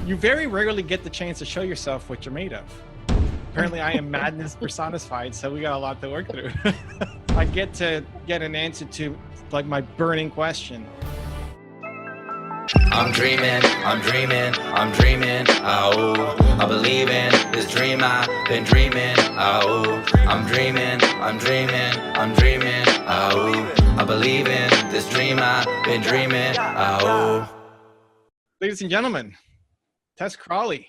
You very rarely get the chance to show yourself what you're made of. Apparently, I am madness personified, so we got a lot to work through. I get to get an answer to like my burning question. I'm dreaming, oh, I believe in this dream I've been dreaming, oh, I'm dreaming, oh, I believe in this dream I've been dreaming, oh. Ladies and gentlemen, Tess Crawley,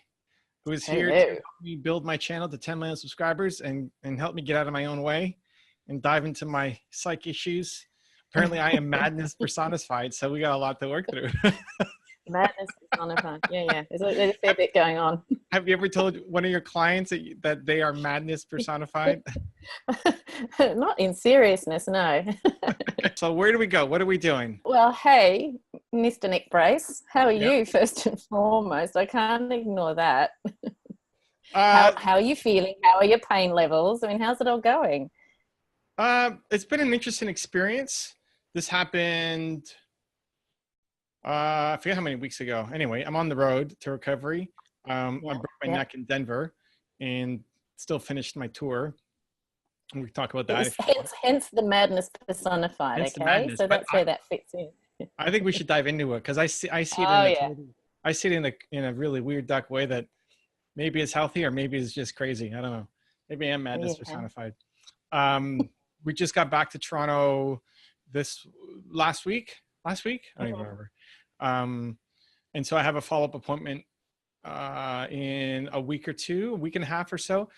who is here to help me build my channel to 10 million subscribers and help me get out of my own way and dive into my psych issues. Apparently, I am madness personified, so we got a lot to work through. Madness personified. Yeah. There's a fair bit going on. Have you ever told one of your clients that they are madness personified? Not in seriousness, no. So where do we go? What are we doing? Well, hey, Mr. Nick Brace, how are you first and foremost? I can't ignore that. How are you feeling? How are your pain levels? I mean, how's it all going? It's been an interesting experience. This happened, I forget how many weeks ago. Anyway, I'm on the road to recovery. I broke my neck in Denver and still finished my tour. We can talk about that. Hence the madness personified, okay? Madness, so that's where that fits in. I think we should dive into it because I see it in a really weird, dark way that maybe it's healthy or maybe it's just crazy. I don't know. Maybe I am madness personified. We just got back to Toronto last week. I don't even remember. And so I have a follow-up appointment in a week and a half or so.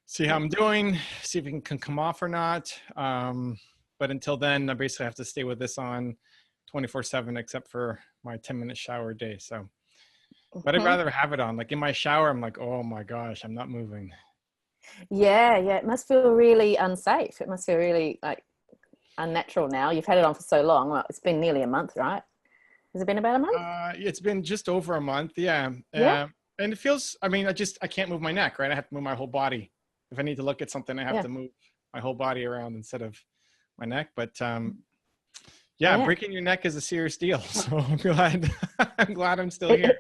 See how I'm doing, see if it can come off or not. But until then, I basically have to stay with this on 24/7, except for my 10-minute shower a day. So, but I'd rather have it on. Like in my shower, I'm like, oh my gosh, I'm not moving. Yeah. It must feel really unsafe. It must feel really like unnatural now. You've had it on for so long. Well, it's been nearly a month, right? Has it been about a month? It's been just over a month. Yeah. And it feels, I mean, I can't move my neck, right? I have to move my whole body. If I need to look at something, I have to move my whole body around instead of my neck. But breaking your neck is a serious deal. So I'm glad I'm still here.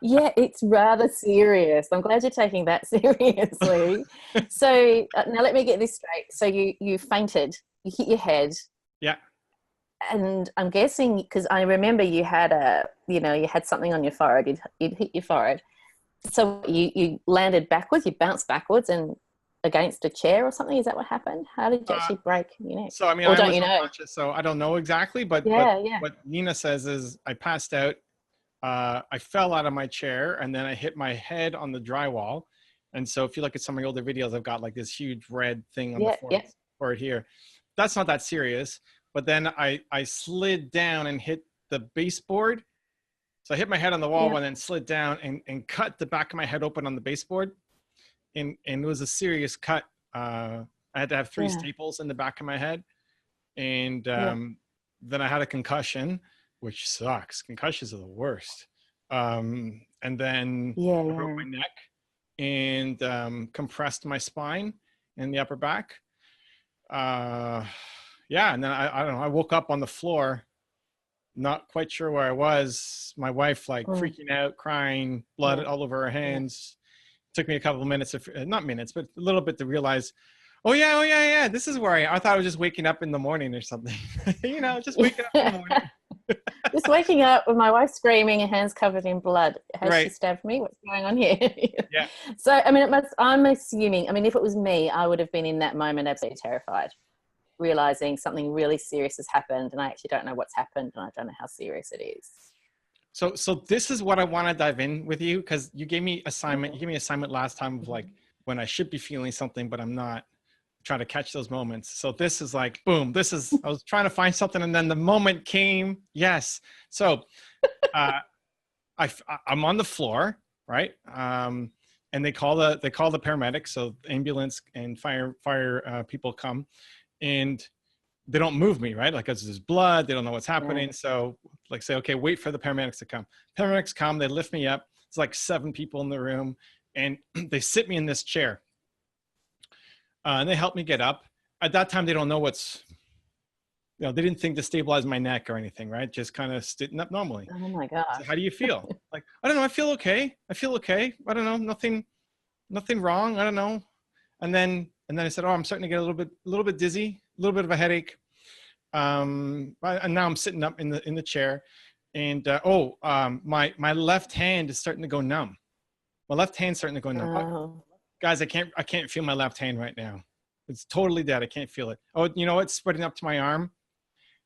Yeah, it's rather serious. I'm glad you're taking that seriously. So now let me get this straight. So you fainted, you hit your head. Yeah. And I'm guessing, because I remember you had you had something on your forehead. You'd hit your forehead. So you landed backwards, you bounced backwards and against a chair or something. Is that what happened? How did you actually break your neck? So I mean, or I don't was you know? unconscious, so I don't know exactly, but what Nina says is I passed out. I fell out of my chair and then I hit my head on the drywall. And so if you look at some of my older videos, I've got like this huge red thing on the forehead here. That's not that serious. But then I slid down and hit the baseboard. So I hit my head on the wall and then slid down and cut the back of my head open on the baseboard. And it was a serious cut. I had to have 3 staples in the back of my head. And then I had a concussion, which sucks. Concussions are the worst. And then I broke my neck and compressed my spine in the upper back. And then I don't know, I woke up on the floor, not quite sure where I was. My wife freaking out, crying, blood all over her hands. It took me a couple of minutes, not minutes, but a little bit to realize, oh yeah, this is where I thought I was just waking up in the morning or something. Just waking up in the morning. Just waking up with my wife screaming and hands covered in blood. Has she stabbed me? What's going on here? Yeah. So, I mean, I'm assuming, if it was me, I would have been in that moment absolutely terrified, realizing something really serious has happened and I actually don't know what's happened and I don't know how serious it is. So this is what I want to dive in with you, because you gave me assignment. You gave me assignment last time of like when I should be feeling something, but I'm not. Trying to catch those moments. So this is like, boom, I was trying to find something and then the moment came. Yes. So I'm on the floor, right? And they call the paramedics. So ambulance and fire people come and they don't move me, right? Like, cause there's blood, they don't know what's happening. Yeah. So like say, okay, wait for the paramedics to come. Paramedics come, they lift me up. It's like 7 people in the room and they sit me in this chair. And they help me get up. At that time, they don't know what's they didn't think to stabilize my neck or anything, right? Just kind of sitting up normally. Oh my gosh. So how do you feel? Like, I don't know. I feel okay. I don't know. Nothing wrong. I don't know. And then I said, oh, I'm starting to get a little bit dizzy, a little bit of a headache. And now I'm sitting up in the chair, and my left hand is starting to go numb. My left hand's starting to go numb. Oh. Guys, I can't feel my left hand right now. It's totally dead. I can't feel it. Oh, you know what? It's spreading up to my arm,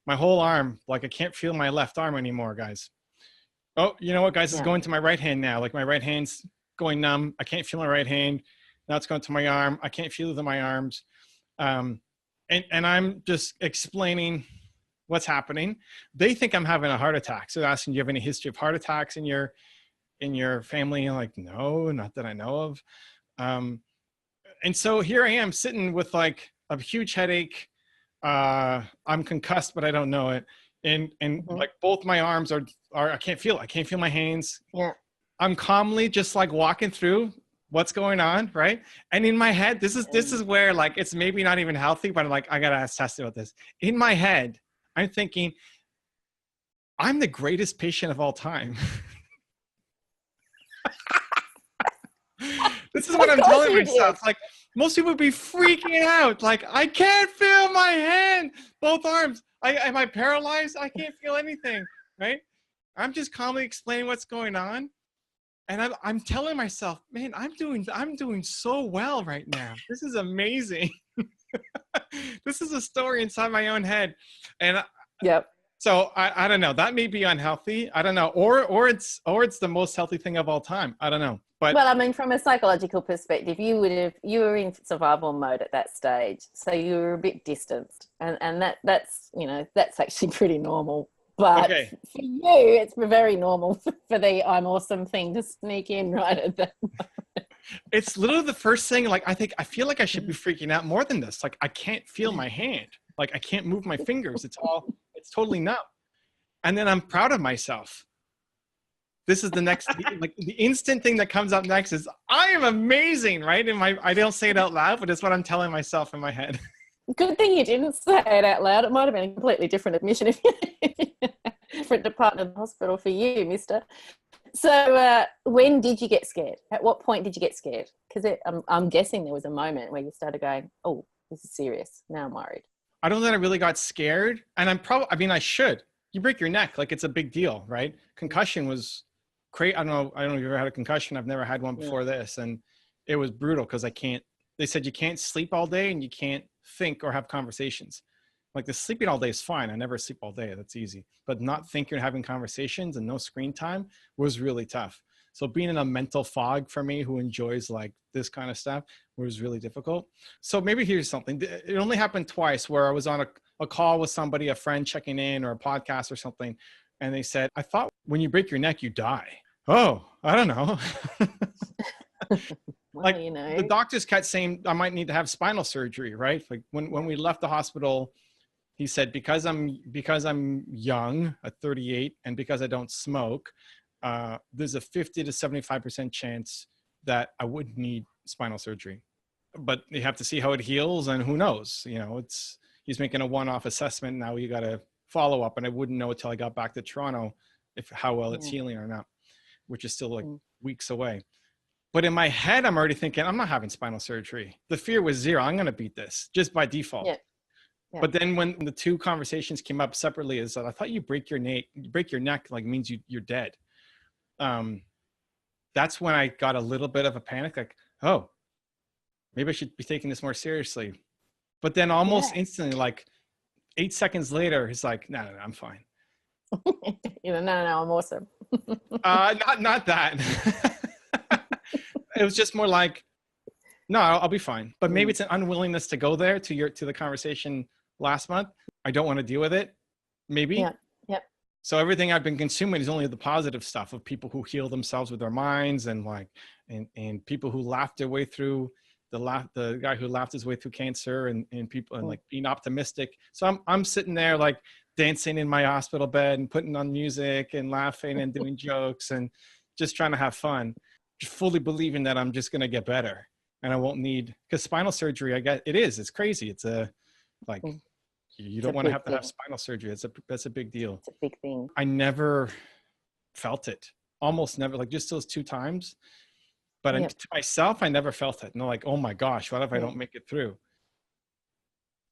my whole arm. Like I can't feel my left arm anymore, guys. Oh, you know what, guys? It's going to my right hand now. Like my right hand's going numb. I can't feel my right hand. Now it's going to my arm. I can't feel it in my arms. And I'm just explaining what's happening. They think I'm having a heart attack. So they're asking, do you have any history of heart attacks in your family? I'm like, no, not that I know of. And so here I am sitting with like a huge headache. I'm concussed, but I don't know it. And like both my arms are I can't feel it. I can't feel my hands. Yeah. I'm calmly just like walking through what's going on, right? And in my head, this is where like it's maybe not even healthy, but I'm like, I gotta ask Tessa about this. In my head, I'm thinking, I'm the greatest patient of all time. This is what I'm telling myself. Like most people would be freaking out. Like I can't feel my hand, both arms. Am I paralyzed? I can't feel anything, right? I'm just calmly explaining what's going on. And I'm telling myself, man, I'm doing so well right now. This is amazing. This is a story inside my own head. And yep. So I don't know. That may be unhealthy. I don't know. Or it's the most healthy thing of all time. I don't know. But well, I mean, from a psychological perspective, you were in survival mode at that stage, so you were a bit distanced, and that's actually pretty normal. But for you, it's very normal for the "I'm awesome" thing to sneak in right at that moment. It's literally the first thing. Like I feel like I should be freaking out more than this. Like I can't feel my hand. Like I can't move my fingers. It's totally numb. And then I'm proud of myself. This is the next, like the instant thing that comes up next is I am amazing, right? I don't say it out loud, but it's what I'm telling myself in my head. Good thing you didn't say it out loud. It might have been a completely different admission if you different department of the hospital for you, mister. So when did you get scared? At what point did you get scared? Because I'm guessing there was a moment where you started going, oh, this is serious. Now I'm worried. I don't know that I really got scared. And I should. You break your neck. Like it's a big deal, right? Concussion was great. I don't know if you've ever had a concussion. I've never had one before this. And it was brutal because they said you can't sleep all day and you can't think or have conversations. Like the sleeping all day is fine. I never sleep all day. That's easy. But not thinking or having conversations and no screen time was really tough. So being in a mental fog for me who enjoys like this kind of stuff was really difficult. So maybe here's something. It only happened twice where I was on a call with somebody, a friend checking in or a podcast or something. And they said, I thought when you break your neck, you die. Oh, I don't know. Well, like the doctors kept saying I might need to have spinal surgery, right? Like when we left the hospital, he said, because I'm young at 38 and because I don't smoke, there's a 50 to 75% chance that I would need spinal surgery, but you have to see how it heals and who knows, he's making a one-off assessment. Now you got to follow up. And I wouldn't know until I got back to Toronto how well it's healing or not, which is still like weeks away. But in my head, I'm already thinking, I'm not having spinal surgery. The fear was zero. I'm going to beat this just by default. Yeah. Yeah. But then when the two conversations came up separately is that I thought you break your neck like means you're dead. That's when I got a little bit of a panic, like, oh, maybe I should be taking this more seriously. But then almost instantly, like 8 seconds later, he's like, no, I'm fine. No, I'm awesome. Not that. It was just more like, no, I'll be fine. But maybe it's an unwillingness to go there to the conversation last month. I don't want to deal with it. Maybe. Yeah. Yep. So everything I've been consuming is only the positive stuff of people who heal themselves with their minds and like, and people who laughed their way through the guy who laughed his way through cancer and people and like being optimistic. So I'm sitting there like dancing in my hospital bed and putting on music and laughing and doing jokes and just trying to have fun, fully believing that I'm just going to get better and I won't need, because spinal surgery, it's crazy. It's you don't want to have spinal surgery. That's a big deal. It's a big thing. I never felt it, almost never, like just those 2 times. But to myself, I never felt it. No, like, oh my gosh, what if I don't make it through?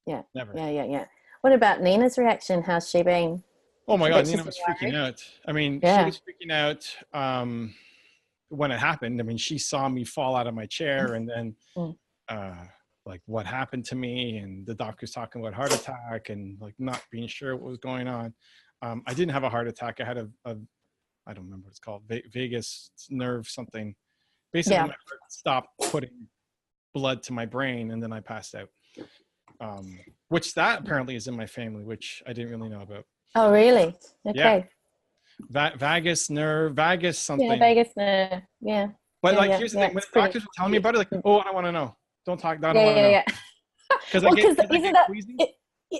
Yeah. Never. Yeah. What about Nina's reaction? How's she been? Oh my God, Nina was freaking out. I mean, she was freaking out when it happened. I mean, she saw me fall out of my chair and then like what happened to me, and the doctor's talking about heart attack and like not being sure what was going on. I didn't have a heart attack. I had a I don't remember what it's called, vagus nerve something. Basically, my heart stopped putting blood to my brain, and then I passed out. Which that apparently is in my family, which I didn't really know about. Oh, really? Okay. Yeah. Vagus nerve, vagus something. Yeah, vagus nerve. Yeah. But here's the thing: when the doctors were telling me about it, like, oh, I don't want to know. Don't talk. I don't want to know. Because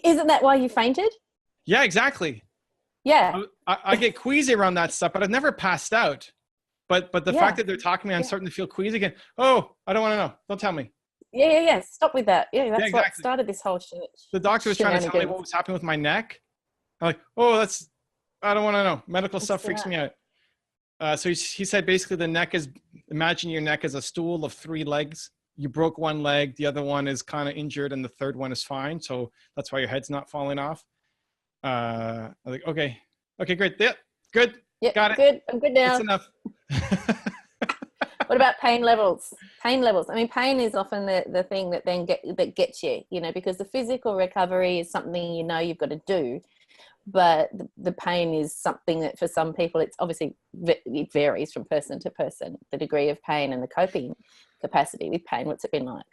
isn't that why you fainted? Yeah, exactly. Yeah. I get queasy around that stuff, but I've never passed out. But the fact that they're talking to me, I'm starting to feel queasy again. Oh, I don't want to know. Don't tell me. Yeah. Stop with that. Yeah, that's what started this whole shit. The doctor was trying to tell me what was happening with my neck. I'm like, oh, I don't want to know. Medical stuff freaks me out. So he said basically the neck is, imagine your neck as a stool of 3 legs. You broke one leg, the other one is kind of injured, and the third one is fine. So that's why your head's not falling off. I'm like, okay, great. Yeah, good. Yeah, got it. Good. I'm good now. That's enough. What about pain levels? Pain levels. I mean, pain is often the thing that then gets you, because the physical recovery is something you've got to do, but the pain is something that for some people, it's obviously it varies from person to person, the degree of pain and the coping capacity with pain. What's it been like?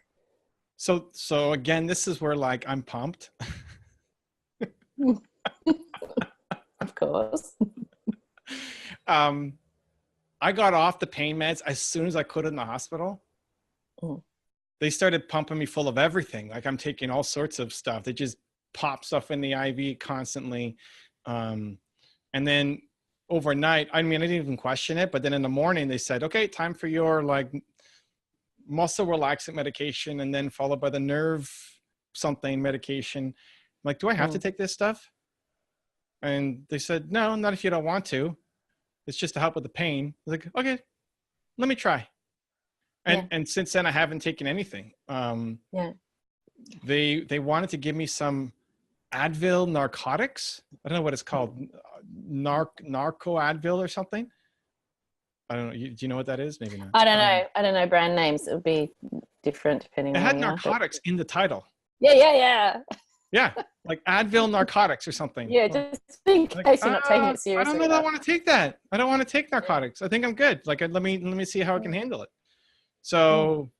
So again, this is where like I'm pumped. Of course. I got off the pain meds as soon as I could in the hospital. They started pumping me full of everything. Like I'm taking all sorts of stuff. They just pop stuff in the IV constantly. And then overnight, I mean, I didn't even question it, but then in the morning they said, okay, time for your like muscle relaxant medication, and then followed by the nerve something medication. I'm like, do I have to take this stuff? And they said, no, not if you don't want to. It's just to help with the pain. I was like, okay, let me try. And since then I haven't taken anything. They wanted to give me some Advil narcotics. I don't know what it's called. Narco Advil or something. I don't know. Do you know what that is? Maybe not. I don't know. I don't know brand names. It would be different depending on. It had narcotics in the title. Yeah. Yeah, like Advil narcotics or something. Yeah, just in case you're not taking it seriously. I don't know that I want to take that. I don't want to take narcotics. I think I'm good. Like, let me see how I can handle it. So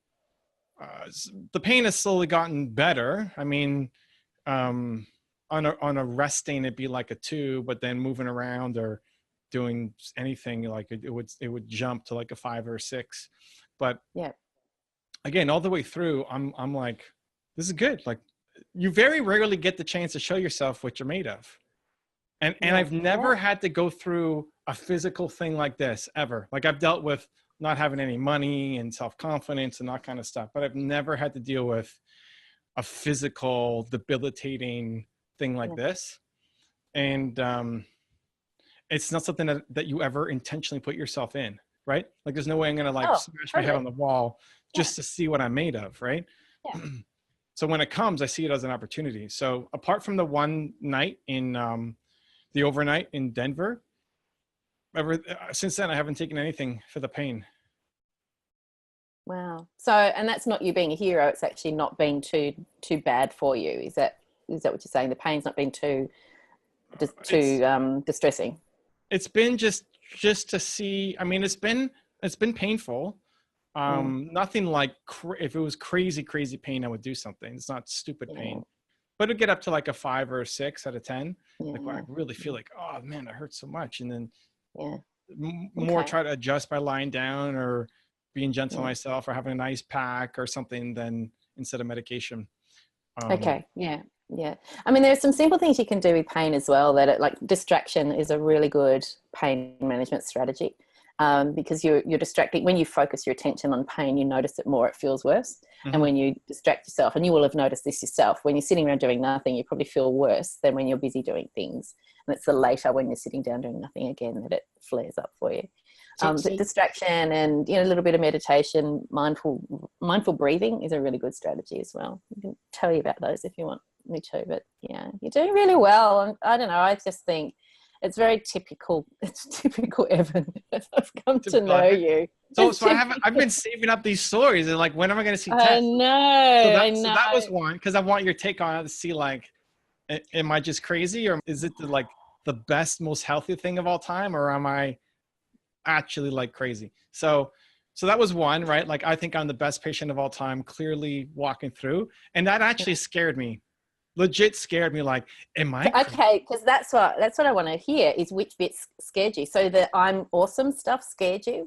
the pain has slowly gotten better. I mean, on a resting, it'd be like a 2, but then moving around or doing anything, like it would jump to like a 5 or a 6. But again, all the way through, I'm like, this is good. Like, you very rarely get the chance to show yourself what you're made of. And I've never had to go through a physical thing like this ever. Like I've dealt with not having any money and self-confidence and that kind of stuff, but I've never had to deal with a physical debilitating thing like this. And it's not something that you ever intentionally put yourself in, right? Like there's no way I'm going to like smash my head on the wall just to see what I'm made of, right? Yeah. So when it comes, I see it as an opportunity. So apart from the one night in the overnight in Denver, since then I haven't taken anything for the pain. Wow. So, and that's not you being a hero. It's actually not being too bad for you. Is that what you're saying? The pain's not being too distressing. It's been just to see. I mean, it's been painful. Nothing like if it was crazy pain, I would do something. It's not stupid pain, but it'd get up to like a 5 or a 6 out of 10. Like where I really feel like, oh man, it hurts so much. And then more try to adjust by lying down or being gentle on myself or having an ice pack or something than instead of medication. Yeah. I mean, there's some simple things you can do with pain as well. Like distraction is a really good pain management strategy. because you're distracting. When you focus your attention on pain, you notice it more, it feels worse. Mm-hmm. And when you distract yourself, and you will have noticed this yourself, when you're sitting around doing nothing, you probably feel worse than when you're busy doing things. And it's the later, when you're sitting down doing nothing again, that it flares up for you. But distraction and, a little bit of meditation, mindful breathing is a really good strategy as well. I can tell you about those if you want me to, but yeah, you're doing really well. I don't know, I just think it's very typical. It's typical Evan. I've come to know you. So I've been saving up these stories, and like, when am I going to see Tess? I know. So that was one, because I want your take on it to see, like, am I just crazy, or is it the best, most healthy thing of all time, or am I actually like crazy? So that was one, right? Like, I think I'm the best patient of all time, clearly walking through, and that actually scared me. Legit scared me. Like, am I crazy? Okay, because that's what I want to hear, is which bits scared you. So the I'm awesome stuff scared you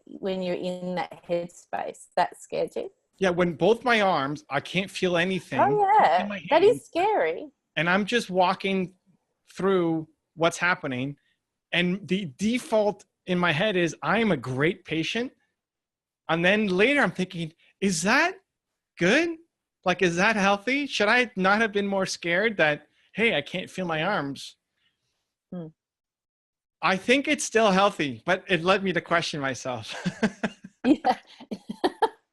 when you're in that headspace. That scared you? Yeah, when both my arms, I can't feel anything. Oh yeah, that is scary. And I'm just walking through what's happening, and the default in my head is I'm a great patient. And then later I'm thinking, is that good? Like, is that healthy? Should I not have been more scared that, hey, I can't feel my arms? I think it's still healthy, but it led me to question myself. Yeah.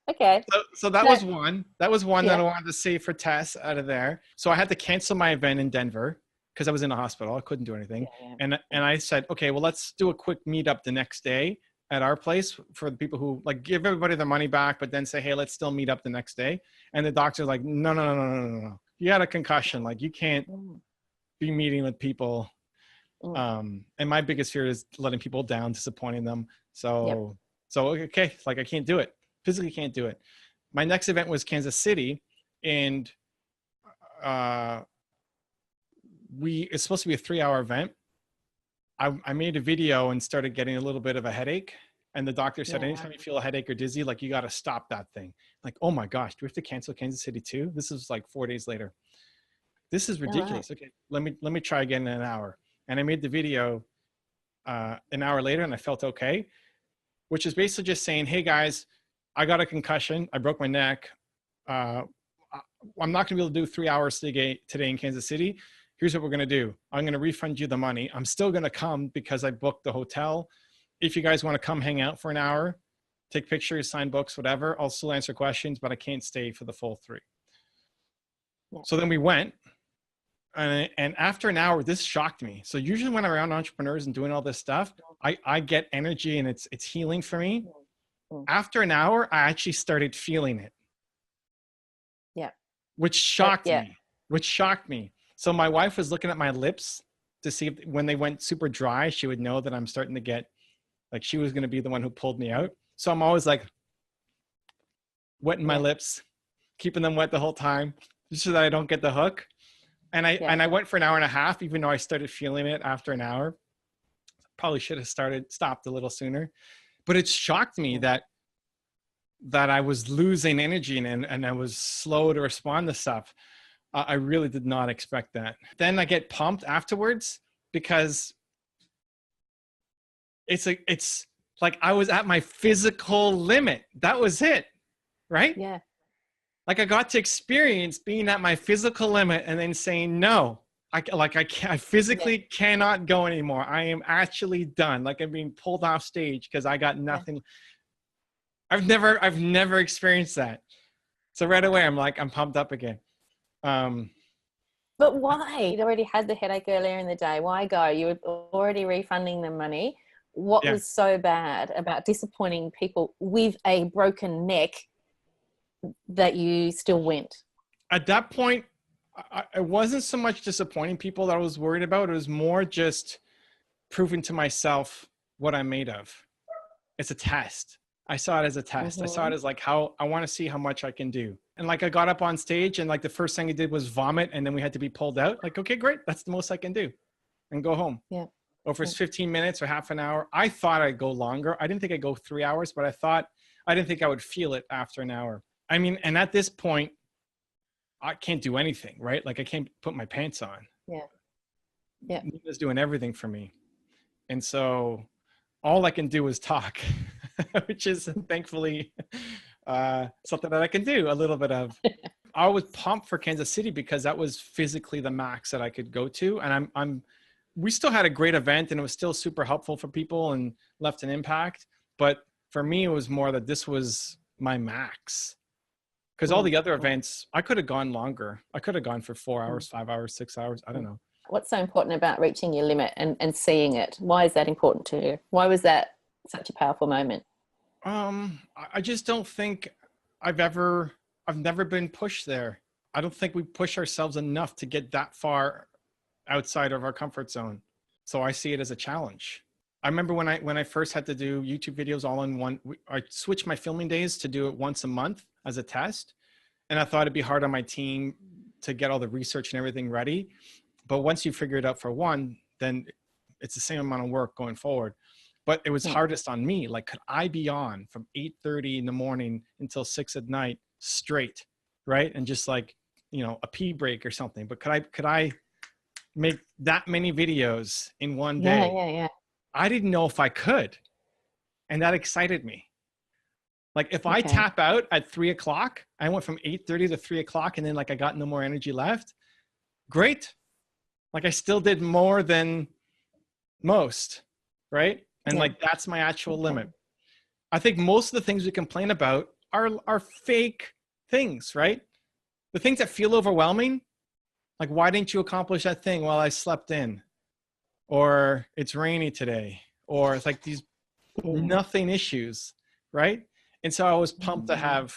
Okay. So that was one. That was one that I wanted to save for Tess out of there. So I had to cancel my event in Denver because I was in the hospital. I couldn't do anything. Yeah. And I said, okay, well, let's do a quick meetup the next day at our place for the people who, like, give everybody their money back, but then say, hey, let's still meet up the next day. And the doctor's like, no. You had a concussion. Like, you can't be meeting with people. And my biggest fear is letting people down, disappointing them. So okay, like, I can't do it. Physically can't do it. My next event was Kansas City, and it's supposed to be a 3-hour event. I made a video and started getting a little bit of a headache. And the doctor said, anytime you feel a headache or dizzy, like, you got to stop that thing. Like, oh my gosh, do we have to cancel Kansas City too? This is like 4 days later. This is ridiculous. Okay, let me try again in an hour. And I made the video an hour later, and I felt okay, which is basically just saying, hey guys, I got a concussion. I broke my neck. I'm not going to be able to do 3 hours today in Kansas City. Here's what we're going to do. I'm going to refund you the money. I'm still going to come because I booked the hotel. If you guys want to come hang out for an hour, take pictures, sign books, whatever, I'll still answer questions, but I can't stay for the full 3. Yeah. So then we went. And after an hour, this shocked me. So usually when I'm around entrepreneurs and doing all this stuff, I get energy, and it's healing for me. After an hour, I actually started feeling it. Yeah. Which shocked me. So my wife was looking at my lips to see if, when they went super dry, she would know that I'm starting to get, like, she was going to be the one who pulled me out. So I'm always like wetting my lips, keeping them wet the whole time, just so that I don't get the hook. And I went for an hour and a half, even though I started feeling it after an hour. Probably should have stopped a little sooner. But it shocked me that I was losing energy and I was slow to respond to stuff. I really did not expect that. Then I get pumped afterwards because it's like I was at my physical limit. That was it, right? Yeah. Like, I got to experience being at my physical limit and then saying, no, I physically cannot go anymore. I am actually done. Like, I'm being pulled off stage because I got nothing. Yeah. I've never experienced that. So right away, I'm pumped up again. But why? You'd already had the headache earlier in the day. Why go? You were already refunding the money. What was so bad about disappointing people with a broken neck that you still went? At that point, it wasn't so much disappointing people that I was worried about. It was more just proving to myself what I'm made of. It's a test. I saw it as a test. I saw it as like, how I want to see how much I can do. And like, I got up on stage, and like, the first thing I did was vomit, and then we had to be pulled out. Like, okay, great. That's the most I can do, and go home. Yeah. Or if it's 15 minutes or half an hour. I thought I'd go longer. I didn't think I'd go 3 hours, but I didn't think I would feel it after an hour. I mean, and at this point, I can't do anything, right? Like, I can't put my pants on. Yeah. Yeah. Nina's doing everything for me. And so all I can do is talk, which is thankfully something that I can do a little bit of. I was pumped for Kansas City because that was physically the max that I could go to. And we still had a great event and it was still super helpful for people and left an impact. But for me, it was more that this was my max. Because all the other events, I could have gone longer. I could have gone for 4 hours, 5 hours, 6 hours. I don't know. What's so important about reaching your limit and seeing it? Why is that important to you? Why was that such a powerful moment? I just don't think I've never been pushed there. I don't think we push ourselves enough to get that far outside of our comfort zone. So I see it as a challenge. I remember when I first had to do YouTube videos all in one, I switched my filming days to do it once a month as a test. And I thought it'd be hard on my team to get all the research and everything ready. But once you figure it out for one, then it's the same amount of work going forward. But it was hardest on me. Like, could I be on from 8:30 in the morning until 6 at night straight, right? And just like, a pee break or something. But could I make that many videos in one day? Yeah. I didn't know if I could. And that excited me. Like if I tap out at 3 o'clock, I went from 8:30 to 3 o'clock and then like I got no more energy left. Great. Like I still did more than most, right? And like, that's my actual limit. I think most of the things we complain about are fake things, right? The things that feel overwhelming, like, why didn't you accomplish that thing while I slept in? Or it's rainy today, or it's like these nothing issues, right? And so I was pumped to have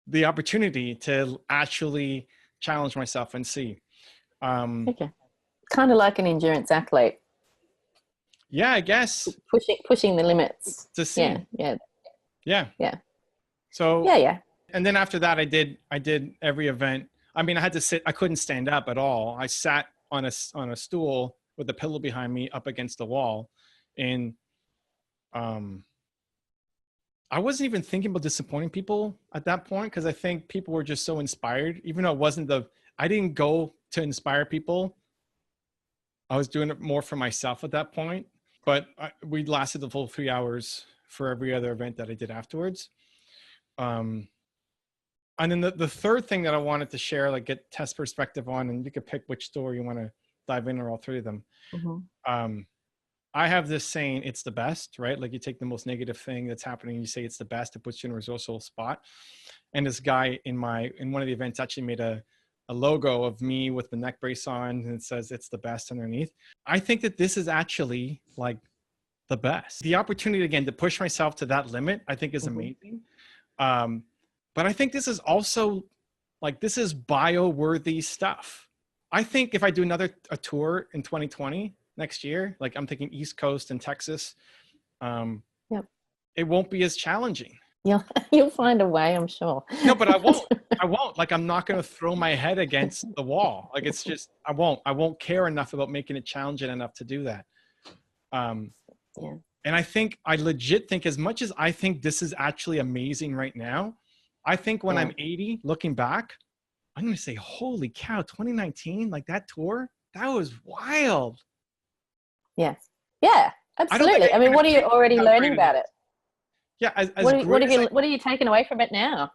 the opportunity to actually challenge myself and see. Kind of like an endurance athlete. Yeah, I guess. Pushing the limits. To see. Yeah. So and then after that, I did every event. I mean, I had to sit. I couldn't stand up at all. I sat on a stool with a pillow behind me up against the wall, and I wasn't even thinking about disappointing people at that point because I think people were just so inspired. Even though I didn't go to inspire people. I was doing it more for myself at that point. But we lasted the full 3 hours for every other event that I did afterwards. And then the third thing that I wanted to share, like get Tess perspective on, and you could pick which story you want to dive in or all three of them. I have this saying, it's the best, right? Like you take the most negative thing that's happening, you say it's the best, it puts you in a resourceful spot. And this guy in one of the events actually made a logo of me with the neck brace on, and it says it's the best underneath. I think that this is actually like the best. The opportunity again to push myself to that limit, I think is amazing. But I think this is also like, this is bio-worthy stuff. I think if I do a tour in 2020 next year, like I'm thinking East Coast and Texas, it won't be as challenging. You'll find a way, I'm sure. No, but I won't. Like, I'm not going to throw my head against the wall. Like, it's just, I won't care enough about making it challenging enough to do that. And I legit think, as much as I think this is actually amazing right now, I think when I'm 80, looking back, I'm going to say, holy cow, 2019, like that tour, that was wild. Yeah, absolutely. I mean, what are you already learning about it? Yeah. What are you taking away from it now?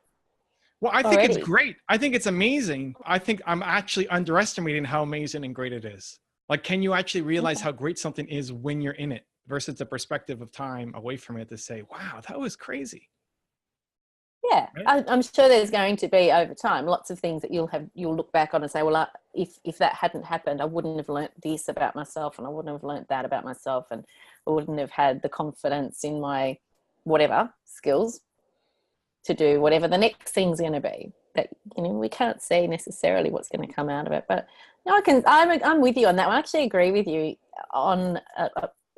Well, I think it's great. I think it's amazing. I think I'm actually underestimating how amazing and great it is. Like, can you actually realize how great something is when you're in it versus the perspective of time away from it to say, wow, that was crazy. Yeah, right? I'm sure there's going to be over time lots of things that you'll look back on and say, well, if that hadn't happened, I wouldn't have learnt this about myself, and I wouldn't have learnt that about myself, and I wouldn't have had the confidence in my whatever skills to do whatever the next thing's going to be. That we can't see necessarily what's going to come out of it, but I'm with you on that one. I actually agree with you on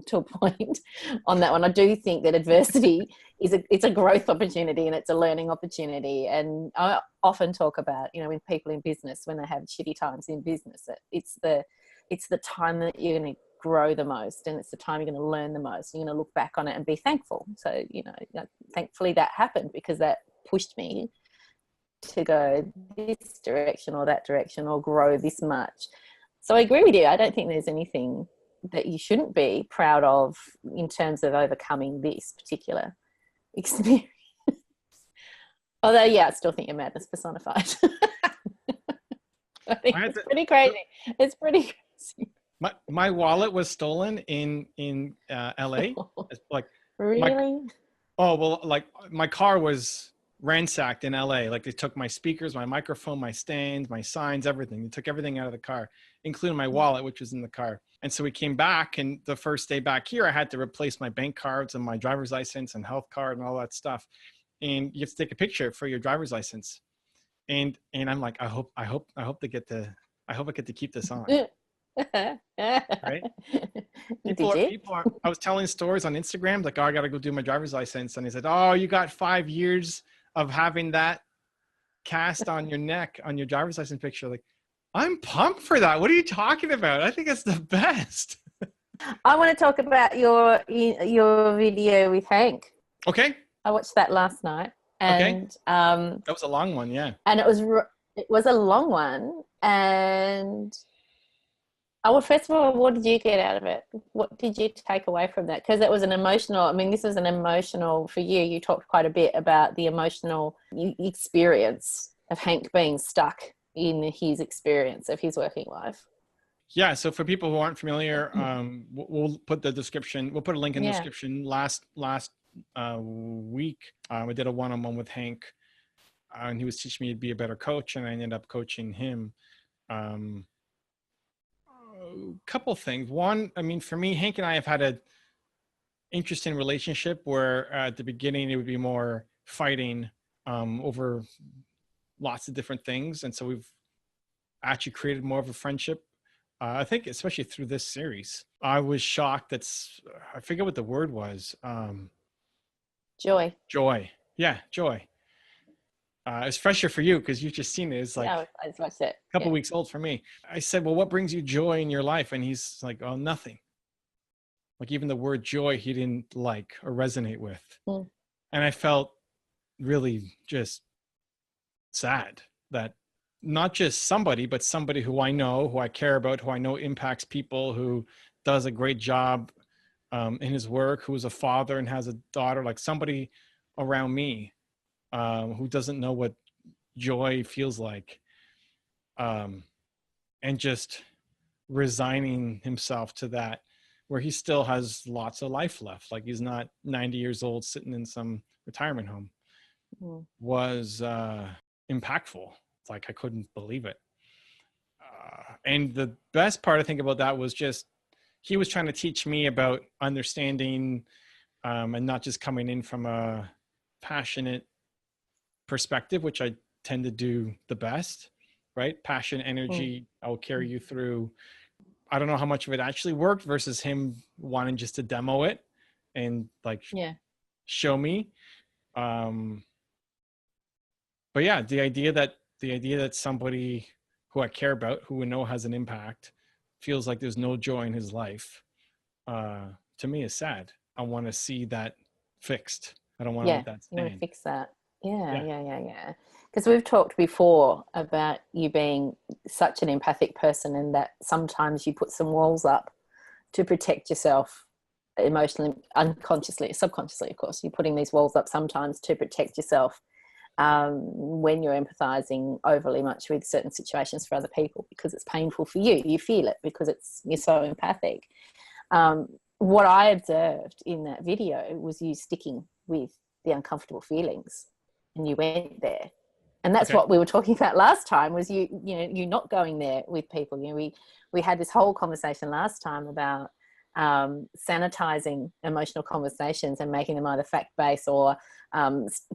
to a point on that one. I do think that adversity it's a growth opportunity and it's a learning opportunity. And I often talk about, when people in business, when they have shitty times in business, it's the time that you're going to grow the most, and it's the time you're going to learn the most. You're going to look back on it and be thankful. So, thankfully that happened, because that pushed me to go this direction or that direction or grow this much. So I agree with you. I don't think there's anything that you shouldn't be proud of in terms of overcoming this particular experience? Although, yeah, I still think you're madness personified. I think it's pretty crazy. It's pretty crazy. My wallet was stolen in LA. It's like really? Like my car was ransacked in LA. Like they took my speakers, my microphone, my stands, my signs, everything. They took everything out of the car, including my wallet, which was in the car. And so we came back, and the first day back here, I had to replace my bank cards and my driver's license and health card and all that stuff. And you have to take a picture for your driver's license. And I'm like, I hope I get to keep this on. Right? People are, I was telling stories on Instagram, like, oh, I got to go do my driver's license. And he said, oh, you got 5 years of having that cast on your neck on your driver's license picture. Like, I'm pumped for that. What are you talking about? I think it's the best. I want to talk about your video with Hank. Okay. I watched that last night. And that was a long one, yeah. And it was a long one. And first of all, what did you get out of it? What did you take away from that? Because it was an emotional, I mean, this was an emotional, for you, you talked quite a bit about the emotional experience of Hank being stuck in his experience of his working life. Yeah, so for people who aren't familiar, we'll put the description, we'll put a link in the description. Last week, we did a one-on-one with Hank, and he was teaching me to be a better coach, and I ended up coaching him. A couple things. One, I mean, for me, Hank and I have had an interesting relationship where at the beginning it would be more fighting over lots of different things, and so we've actually created more of a friendship. I think especially through this series, I was shocked that I forget what the word was. Joy. Yeah, joy. It's fresher for you because you've just seen it. It's like I just watched it. A couple weeks old for me. I said, well, what brings you joy in your life? And he's like, oh, nothing. Like even the word joy, he didn't like or resonate with. And I felt really just sad that not just somebody, but somebody who I know, who I care about, who I know impacts people, who does a great job in his work, who's a father and has a daughter, like somebody around me who doesn't know what joy feels like, and just resigning himself to that, where he still has lots of life left. Like he's not 90 years old sitting in some retirement home, was impactful. It's like I couldn't believe it. And the best part I think about that was just he was trying to teach me about understanding and not just coming in from a passionate perspective, which I tend to do the best, right? Passion, energy, I will carry you through. I don't know how much of it actually worked versus him wanting just to demo it and like show me. But yeah, the idea that somebody who I care about, who we know has an impact, feels like there's no joy in his life, to me is sad. I want to see that fixed. I don't want to let that stand. You want to fix that. Yeah. Because we've talked before about you being such an empathic person, and that sometimes you put some walls up to protect yourself emotionally, unconsciously, subconsciously, of course. You're putting these walls up sometimes to protect yourself when you're empathizing overly much with certain situations for other people, because it's painful for you. You feel it because you're so empathic. What I observed in that video was you sticking with the uncomfortable feelings, and you went there. And that's what we were talking about last time, was you not going there with people. You know, we had this whole conversation last time about sanitizing emotional conversations and making them either fact-based or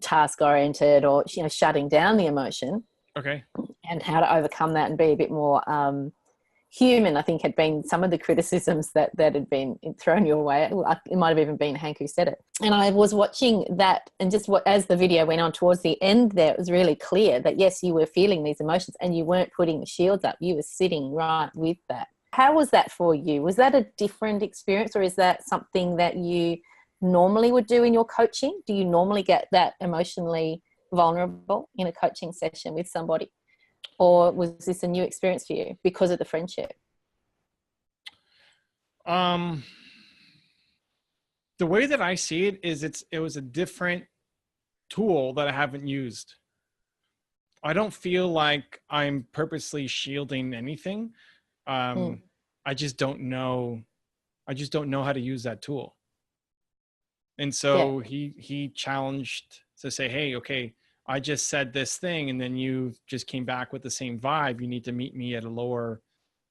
task-oriented, or shutting down the emotion. Okay. And how to overcome that and be a bit more human, I think, had been some of the criticisms that had been thrown your way. It might have even been Hank who said it. And I was watching that, and just as the video went on towards the end there, it was really clear that yes, you were feeling these emotions and you weren't putting the shields up. You were sitting right with that. How was that for you? Was that a different experience, or is that something that you normally would do in your coaching? Do you normally get that emotionally vulnerable in a coaching session with somebody? Or was this a new experience for you because of the friendship? Um, the way that I see it is it was a different tool that I haven't used. I don't feel like I'm purposely shielding anything. Mm. I just don't know. I just don't know how to use that tool. And Yeah. so he challenged to say, hey, okay, I just said this thing, and then you just came back with the same vibe. You need to meet me at a lower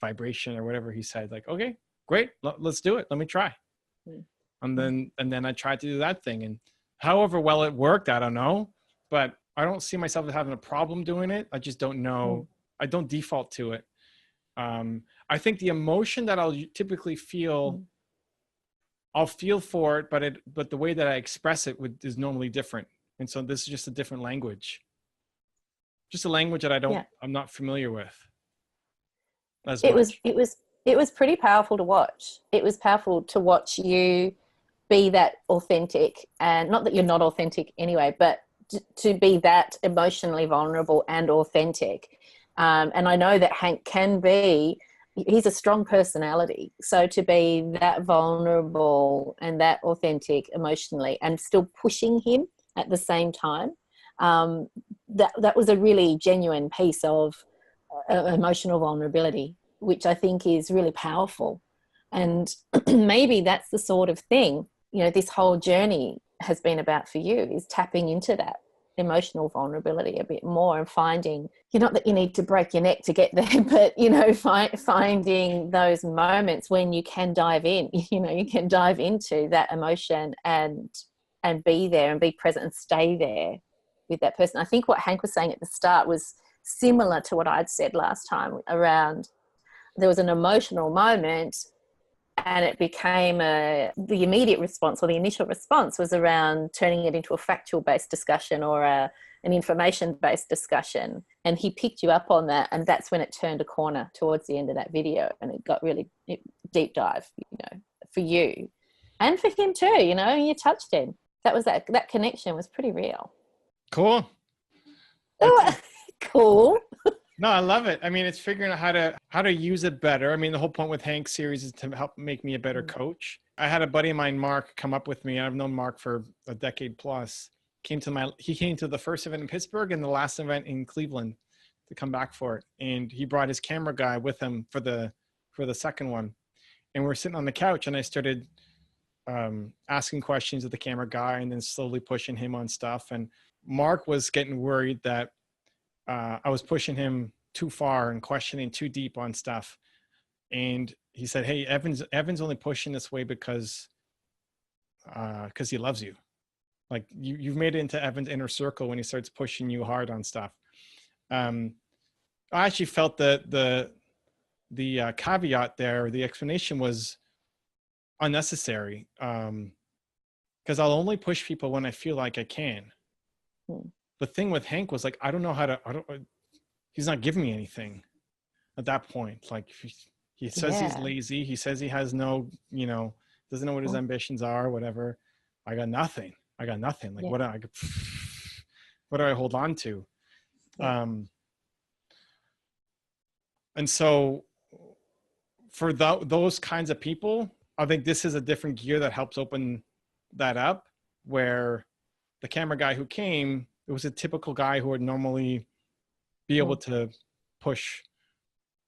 vibration or whatever he said. Like, okay, great, let's do it. Let me try. Mm. And then I tried to do that thing, and however well it worked, I don't know, but I don't see myself as having a problem doing it. I just don't know. Mm. I don't default to it. I think the emotion that I'll typically feel, Mm. I'll feel for it, but the way that I express it is normally different. And so this is just a different language, just a language that Yeah. I'm not familiar with as It was much. it was it was pretty powerful to watch. It was powerful to watch you be that authentic, and not that you're not authentic anyway, but to be that emotionally vulnerable and authentic. And I know that Hank can be, he's a strong personality. So to be that vulnerable and that authentic emotionally and still pushing him at the same time, that was a really genuine piece of emotional vulnerability, which I think is really powerful. And maybe that's the sort of thing, this whole journey has been about for you, is tapping into that emotional vulnerability a bit more and finding, not that you need to break your neck to get there, but finding those moments when you can dive in, you can dive into that emotion and be there and be present and stay there with that person. I think what Hank was saying at the start was similar to what I'd said last time around, there was an emotional moment and it became the immediate response, or the initial response was around turning it into a factual based discussion or an information based discussion. And he picked you up on that. And that's when it turned a corner towards the end of that video. And it got really deep dive, for you and for him too, you touched him. That connection was pretty real. Cool. Cool. No, I love it. I mean, it's figuring out how to use it better. I mean, the whole point with Hank's series is to help make me a better coach. I had a buddy of mine, Mark, come up with me. I've known Mark for a decade plus. He came to the first event in Pittsburgh and the last event in Cleveland to come back for it. And he brought his camera guy with him for the second one. And we're sitting on the couch, and I started asking questions of the camera guy, and then slowly pushing him on stuff. And Mark was getting worried that I was pushing him too far and questioning too deep on stuff. And he said, hey, Evan's only pushing this way because he loves you. Like you've made it into Evan's inner circle when he starts pushing you hard on stuff. I actually felt that the caveat there, the explanation was unnecessary. Because I'll only push people when I feel like I can. The thing with Hank was like, I don't know how to, he's not giving me anything at that point. Like he says he's lazy. He says he has no, doesn't know what his ambitions are, whatever. I got nothing. Like what do I hold on to? And so for those kinds of people, I think this is a different gear that helps open that up, where the camera guy who came, it was a typical guy who would normally be able to push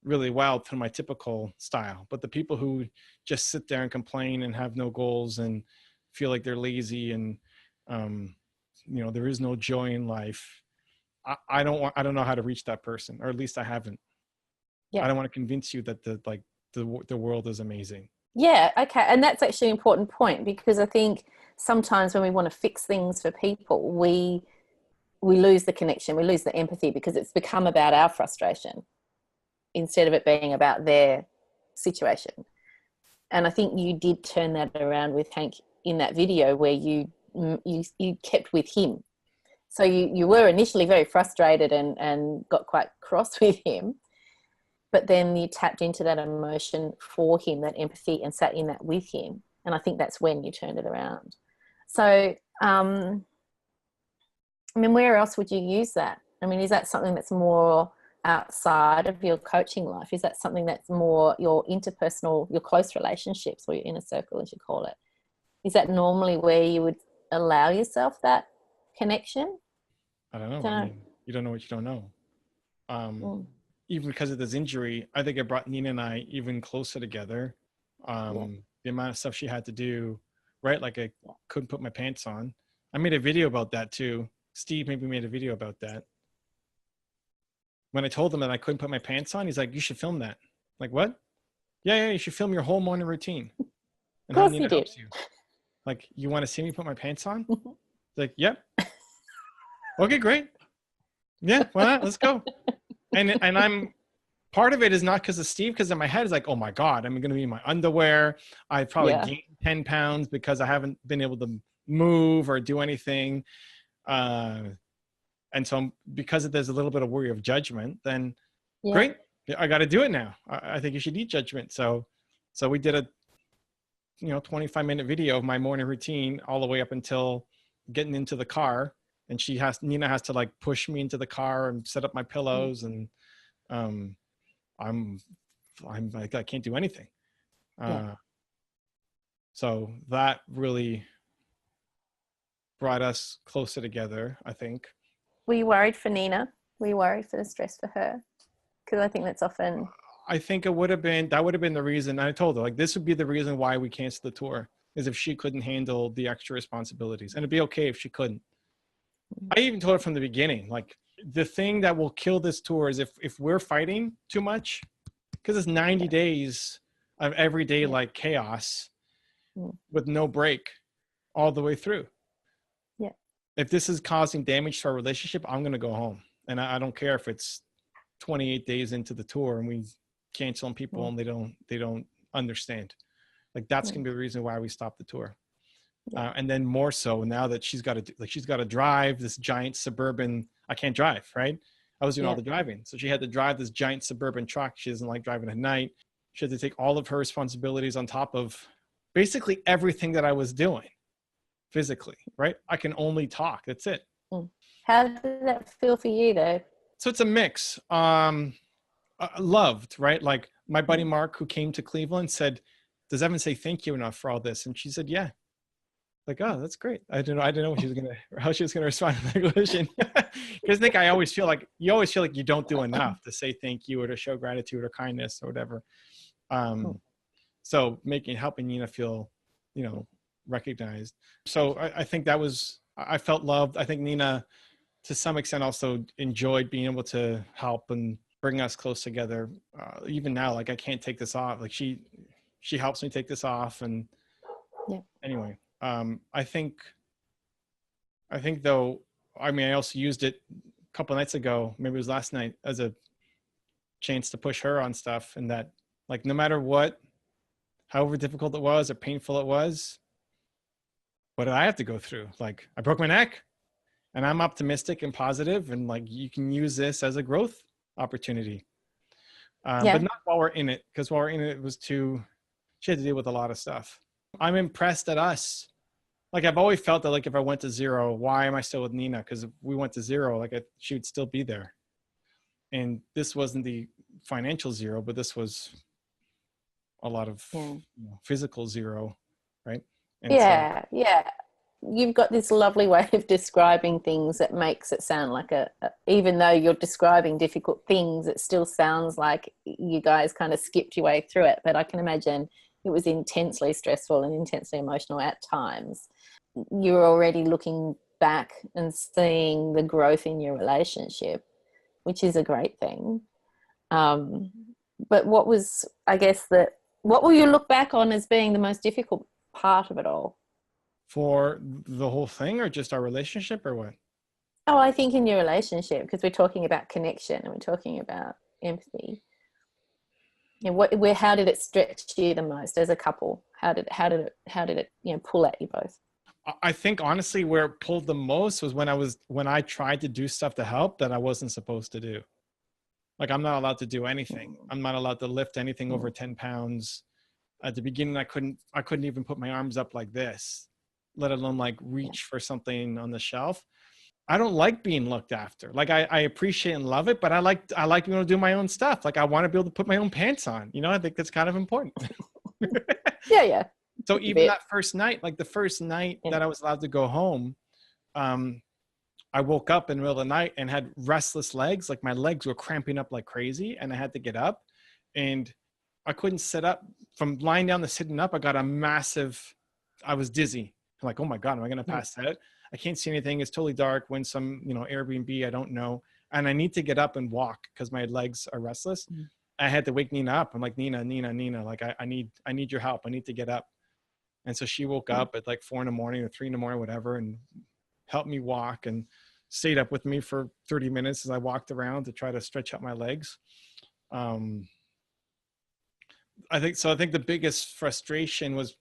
really well to my typical style. But the people who just sit there and complain and have no goals and feel like they're lazy and, there is no joy in life. I don't know how to reach that person, or at least I haven't. I don't want to convince you that the world is amazing. Yeah. Okay. And that's actually an important point, because I think sometimes when we want to fix things for people, we lose the connection, we lose the empathy, because it's become about our frustration instead of it being about their situation. And I think you did turn that around with Hank in that video, where you kept with him. So you were initially very frustrated and got quite cross with him, but then you tapped into that emotion for him, that empathy, and sat in that with him. And I think that's when you turned it around. So, I mean, where else would you use that? I mean, is that something that's more outside of your coaching life? Is that something that's more your interpersonal, your close relationships, or your inner circle, as you call it? Is that normally where you would allow yourself that connection? I don't know. I mean, you don't know what you don't know. Even because of this injury, I think it brought Nina and I even closer together. The amount of stuff she had to do, right? Like I couldn't put my pants on. I made a video about that too. Steve maybe made a video about that. When I told him that I couldn't put my pants on, he's like, you should film that. Like, what? Yeah, you should film your whole morning routine. And how Nina helps you. Like, you want to see me put my pants on? Like, yep. Okay, great. Yeah, why not? Let's go. And I'm, part of it is not because of Steve, because in my head is like, oh my God, I'm going to be in my underwear. I probably gained 10 pounds because I haven't been able to move or do anything. And so because there's a little bit of worry of judgment, then great, I got to do it now. I think you should eat judgment. So we did a 25-minute video of my morning routine all the way up until getting into the car. And Nina has to like push me into the car and set up my pillows. And I'm like, I can't do anything. So that really brought us closer together, I think. Were you worried for Nina? Were you worried for the stress for her? Because I think that's often... I think that would have been the reason. I told her, like, this would be the reason why we canceled the tour, is if she couldn't handle the extra responsibilities. And it'd be okay if she couldn't. I even told her from the beginning, like, the thing that will kill this tour is if we're fighting too much, because it's 90 days of everyday like chaos with no break all the way through. If this is causing damage to our relationship, I'm going to go home. And I don't care if it's 28 days into the tour and we cancel on people and they don't understand. Like, that's going to be the reason why we stopped the tour. And then more so now that she's got to drive this giant suburban, I can't drive, right? I was doing all the driving. So she had to drive this giant suburban truck. She doesn't like driving at night. She had to take all of her responsibilities on top of basically everything that I was doing physically, right? I can only talk. That's it. How did that feel for you though? So it's a mix. Loved, right? Like my buddy Mark, who came to Cleveland, said, does Evan say thank you enough for all this? And she said, yeah. Like, oh, that's great. I didn't know how she was gonna respond to that question. Because Nick, you always feel like you don't do enough to say thank you or to show gratitude or kindness or whatever. So helping Nina feel, recognized. So I think I felt loved. I think Nina, to some extent, also enjoyed being able to help and bring us close together. Even now, like, I can't take this off. Like she helps me take this off. And anyway, I think though, I also used it a couple of nights ago, maybe it was last night, as a chance to push her on stuff. And that, like, no matter what, however difficult it was or painful it was, what did I have to go through? Like, I broke my neck, and I'm optimistic and positive, and like, you can use this as a growth opportunity. But not while we're in it, because while we're in it, she had to deal with a lot of stuff. I'm impressed at us. Like, I've always felt that, like, if I went to zero, why am I still with Nina? Because if we went to zero, like, she would still be there. And this wasn't the financial zero, but this was a lot of physical zero, right? And You've got this lovely way of describing things that makes it sound like even though you're describing difficult things, it still sounds like you guys kind of skipped your way through it. But I can imagine it was intensely stressful and intensely emotional at times. You're already looking back and seeing the growth in your relationship, which is a great thing. But what will you look back on as being the most difficult part of it all? For the whole thing, or just our relationship, or what? Oh, I think in your relationship, because we're talking about connection and we're talking about empathy. How did it stretch you the most as a couple? How did it pull at you both? I think honestly, where it pulled the most was when I tried to do stuff to help that I wasn't supposed to do. Like, I'm not allowed to do anything. I'm not allowed to lift anything over 10 pounds. At the beginning, I couldn't even put my arms up like this, let alone like reach for something on the shelf. I don't like being looked after. Like I appreciate and love it, but I like being able to do my own stuff. Like I want to be able to put my own pants on. You know, I think that's kind of important. Yeah. So even that first night, like the first night that I was allowed to go home, I woke up in the middle of the night and had restless legs. Like my legs were cramping up like crazy, and I had to get up, and I couldn't sit up. From lying down to sitting up, I was dizzy. I'm like, oh my God, am I going to pass out? I can't see anything. It's totally dark. When some, Airbnb, I don't know. And I need to get up and walk because my legs are restless. I had to wake Nina up. I'm like, Nina, like I need your help. I need to get up. And so she woke up at like 4 a.m. or 3 a.m, whatever, and helped me walk and stayed up with me for 30 minutes as I walked around to try to stretch out my legs. I think the biggest frustration was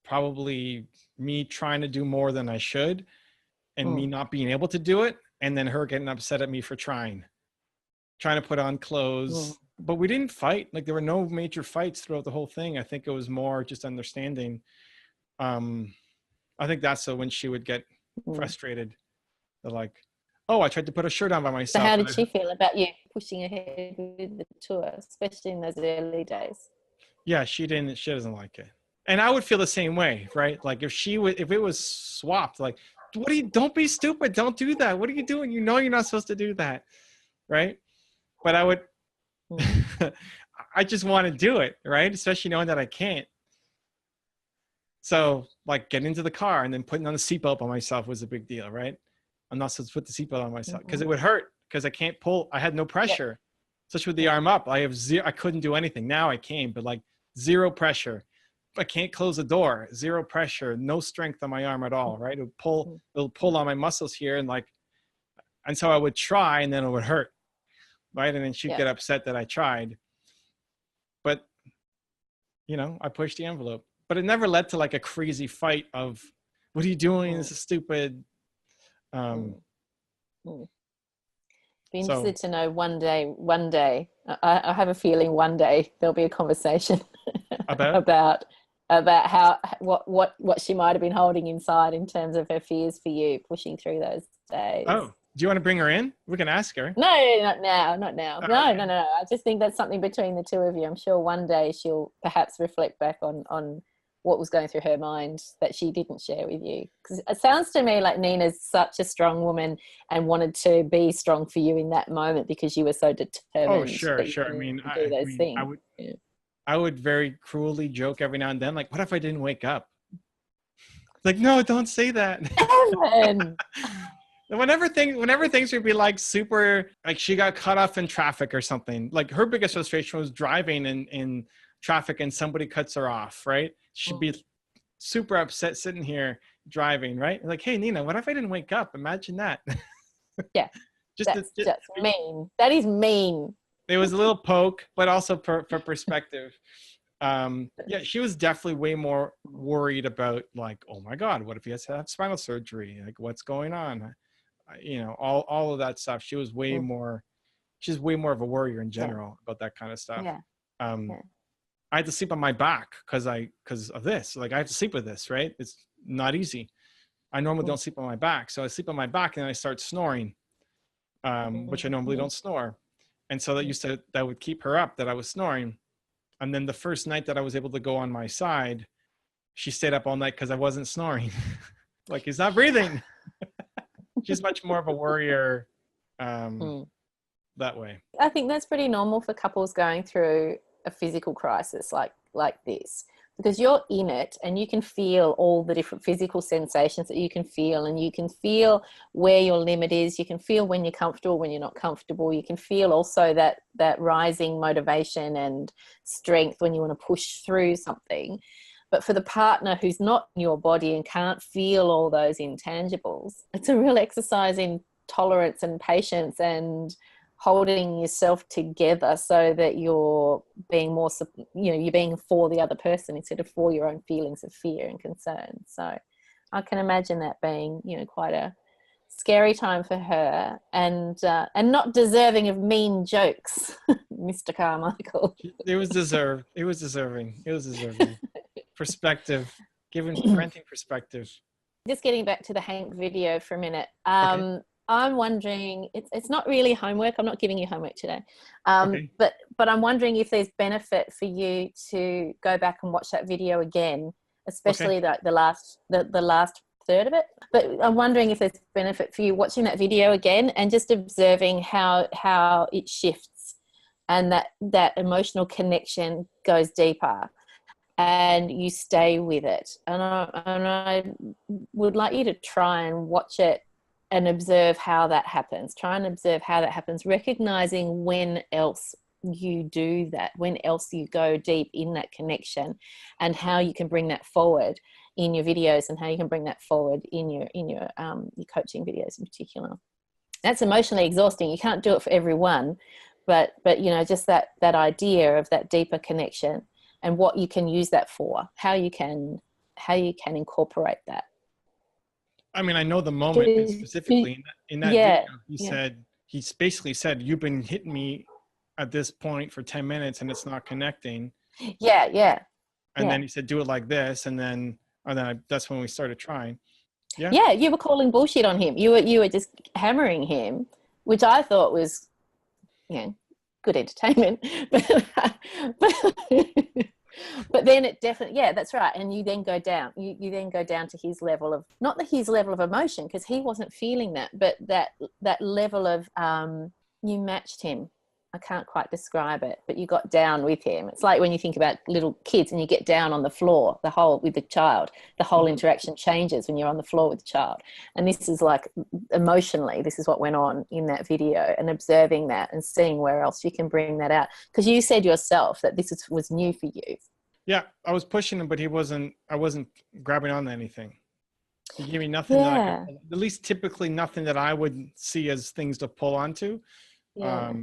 probably me trying to do more than I should and me not being able to do it. And then her getting upset at me for trying to put on clothes. But we didn't fight. Like there were no major fights throughout the whole thing. I think it was more just understanding. I think that's so when she would get frustrated, they're like, oh, I tried to put a shirt on by myself. So how did she feel about you pushing ahead with the tour, especially in those early days? Yeah, she doesn't like it. And I would feel the same way, right? Like if it was swapped, like, don't be stupid. Don't do that. What are you doing? You know, you're not supposed to do that. Right. But I would, I just want to do it. Right. Especially knowing that I can't. So like getting into the car and then putting on the seatbelt by myself was a big deal. Right. I'm not supposed to put the seatbelt on myself because it would hurt because I can't pull. I had no pressure, especially with the arm up. I couldn't do anything. Now I can, but like zero pressure. I can't close the door, zero pressure, no strength on my arm it'll pull on my muscles here. And so I would try and then it would hurt. Right. And then she'd get upset that I tried, but I pushed the envelope, but it never led to like a crazy fight of what are you doing? This is stupid. Be interested to know one day, I have a feeling one day there'll be a conversation about how what she might have been holding inside in terms of her fears for you pushing through those days. Oh, do you want to bring her in? We can ask her. No, not now. Oh, no, okay. No. I just think that's something between the two of you. I'm sure one day she'll perhaps reflect back on what was going through her mind that she didn't share with you. Because it sounds to me like Nina's such a strong woman and wanted to be strong for you in that moment because you were so determined. Oh, sure. I mean, do those things. I would very cruelly joke every now and then, like, what if I didn't wake up? Like, no, don't say that. Evan. Whenever things would be like super, like she got cut off in traffic or something, like her biggest frustration was driving in traffic and somebody cuts her off, right? She'd be super upset sitting here driving, right? Like, hey, Nina, what if I didn't wake up? Imagine that. Yeah. That's mean. That is mean. It was a little poke, but also for perspective. She was definitely way more worried about like, oh my God, what if he has to have spinal surgery? Like what's going on? All of that stuff. She's way more of a worrier in general about that kind of stuff. Yeah. I had to sleep on my back because of this. Like I have to sleep with this, right? It's not easy. I normally don't sleep on my back. So I sleep on my back and then I start snoring, which I normally don't snore. And so that would keep her up that I was snoring. And then the first night that I was able to go on my side, she stayed up all night because I wasn't snoring. Like he's not breathing. She's much more of a worrier that way. I think that's pretty normal for couples going through a physical crisis like this, because you're in it and you can feel all the different physical sensations that you can feel, and you can feel where your limit is. You can feel when you're comfortable, when you're not comfortable. You can feel also that rising motivation and strength when you want to push through something. But for the partner who's not in your body and can't feel all those intangibles, it's a real exercise in tolerance and patience and holding yourself together so that you're being more, you're being for the other person instead of for your own feelings of fear and concern. So I can imagine that being, quite a scary time for her, and not deserving of mean jokes, Mr. Carmichael. It was deserving. Perspective, giving parenting perspective. Just getting back to the Hank video for a minute. Okay. I'm wondering, it's not really homework. I'm not giving you homework today. Okay. But I'm wondering if there's benefit for you to go back and watch that video again, especially Okay. the last third of it. But I'm wondering if there's benefit for you watching that video again and just observing how it shifts and that emotional connection goes deeper and you stay with it. And I would like you to try and watch it and observe how that happens. Try and observe how that happens, recognizing when else you do that, when else you go deep in that connection, and how you can bring that forward in your videos and how you can bring that forward in your coaching videos in particular. That's emotionally exhausting. You can't do it for everyone, but you know, just that idea of that deeper connection and what you can use that for, how you can incorporate that. I mean, I know the moment specifically in that video, he basically said, you've been hitting me at this point for 10 minutes and it's not connecting. Yeah. And then he said, do it like this. And then that's when we started trying. Yeah, you were calling bullshit on him. You were just hammering him, which I thought was, good entertainment. But then it definitely, that's right. And you then go down. You then go down to his level of, not his level of emotion, because he wasn't feeling that, but that level of, you matched him. I can't quite describe it, but you got down with him. It's like when you think about little kids and you get down on the floor, with the child, the whole interaction changes when you're on the floor with the child. And this is like emotionally, this is what went on in that video, and observing that and seeing where else you can bring that out. Because you said yourself that this was new for you. Yeah, I was pushing him, but I wasn't grabbing on to anything. He gave me nothing at least typically nothing that I would see as things to pull onto. Yeah.